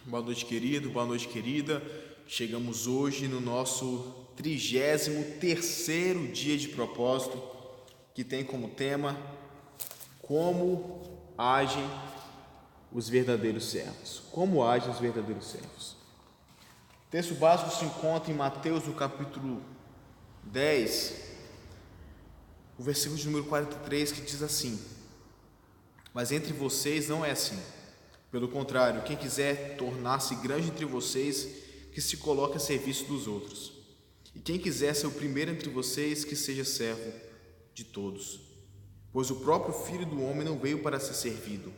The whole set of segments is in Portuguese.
Boa noite, querido, boa noite, querida. Chegamos hoje no nosso 33º dia de propósito, que tem como tema como agem os verdadeiros servos. Como agem os verdadeiros servos. O texto básico se encontra em Mateus, no capítulo 10, o versículo de número 43, que diz assim: mas entre vocês não é assim. Pelo contrário, quem quiser tornar-se grande entre vocês, que se coloque a serviço dos outros. E quem quiser ser o primeiro entre vocês, que seja servo de todos. Pois o próprio Filho do Homem não veio para ser servido,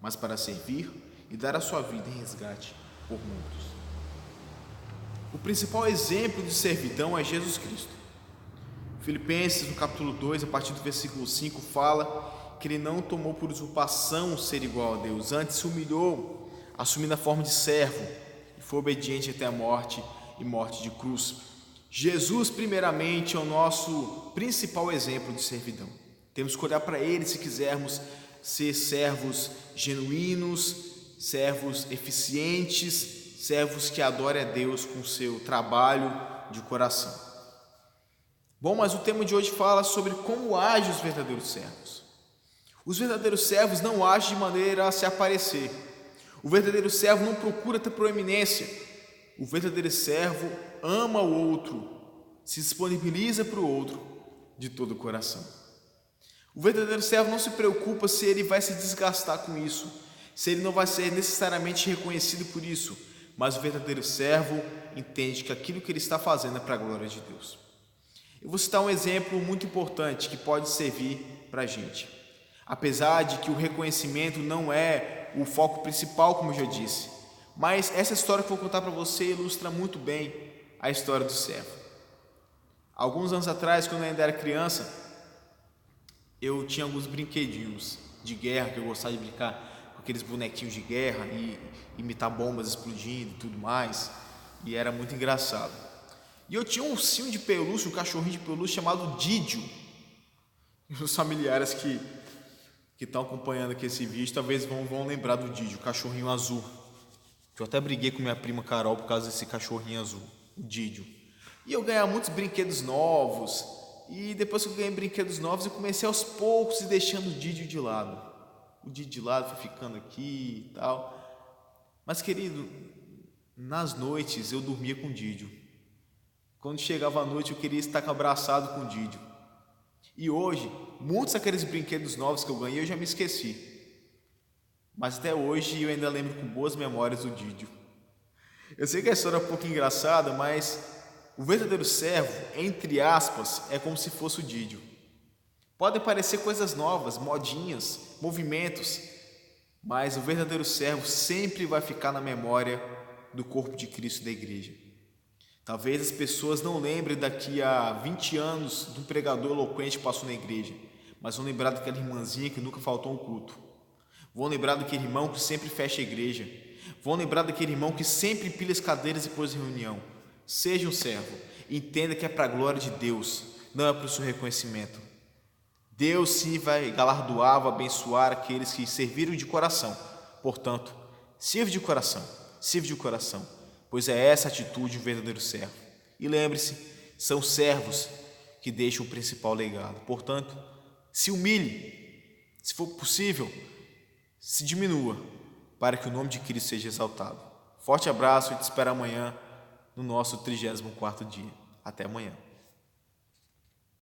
mas para servir e dar a sua vida em resgate por muitos. O principal exemplo de servidão é Jesus Cristo. Filipenses, no capítulo 2, a partir do versículo 5, fala que ele não tomou por usurpação ser igual a Deus, antes se humilhou, assumindo a forma de servo, e foi obediente até a morte e morte de cruz. Jesus, primeiramente, é o nosso principal exemplo de servidão. Temos que olhar para ele se quisermos ser servos genuínos, servos eficientes, servos que adorem a Deus com o seu trabalho de coração. Bom, mas o tema de hoje fala sobre como agem os verdadeiros servos. Os verdadeiros servos não agem de maneira a se aparecer. O verdadeiro servo não procura ter proeminência. O verdadeiro servo ama o outro, se disponibiliza para o outro de todo o coração. O verdadeiro servo não se preocupa se ele vai se desgastar com isso, se ele não vai ser necessariamente reconhecido por isso, mas o verdadeiro servo entende que aquilo que ele está fazendo é para a glória de Deus. Eu vou citar um exemplo muito importante que pode servir para a gente. Apesar de que o reconhecimento não é o foco principal, como eu já disse, mas essa história que eu vou contar para você ilustra muito bem a história do servo. Alguns anos atrás, quando eu ainda era criança, eu tinha alguns brinquedinhos de guerra que eu gostava de brincar com aqueles bonequinhos de guerra e imitar bombas explodindo e tudo mais, e era muito engraçado. E eu tinha um ursinho de pelúcia, um cachorrinho de pelúcia chamado Didio. E os familiares que estão acompanhando aqui esse vídeo talvez vão lembrar do Didio, o cachorrinho azul. Eu até briguei com minha prima Carol por causa desse cachorrinho azul, o Didio. E eu ganhava muitos brinquedos novos, e depois que eu ganhei brinquedos novos, eu comecei aos poucos e deixando o Didio de lado. O Didio de lado foi ficando aqui e tal. Mas, querido, nas noites eu dormia com o Didio. Quando chegava a noite eu queria estar abraçado com o Didio. E hoje, muitos daqueles brinquedos novos que eu ganhei eu já me esqueci. Mas até hoje eu ainda lembro com boas memórias do Didio. Eu sei que a história é um pouco engraçada, mas o verdadeiro servo, entre aspas, é como se fosse o Didio. Podem parecer coisas novas, modinhas, movimentos, mas o verdadeiro servo sempre vai ficar na memória do corpo de Cristo e da igreja. Talvez as pessoas não lembrem daqui a 20 anos de um pregador eloquente que passou na igreja, mas vão lembrar daquela irmãzinha que nunca faltou um culto. Vão lembrar daquele irmão que sempre fecha a igreja. Vão lembrar daquele irmão que sempre empilha as cadeiras depois da reunião. Seja um servo. Entenda que é para a glória de Deus, não é para o seu reconhecimento. Deus sim vai galardoar, vai abençoar aqueles que serviram de coração. Portanto, sirva de coração, pois é essa atitude um verdadeiro servo. E lembre-se, são servos que deixam o principal legado. Portanto, se humilhe, se for possível, se diminua, para que o nome de Cristo seja exaltado. Forte abraço e te espero amanhã no nosso 34º dia. Até amanhã.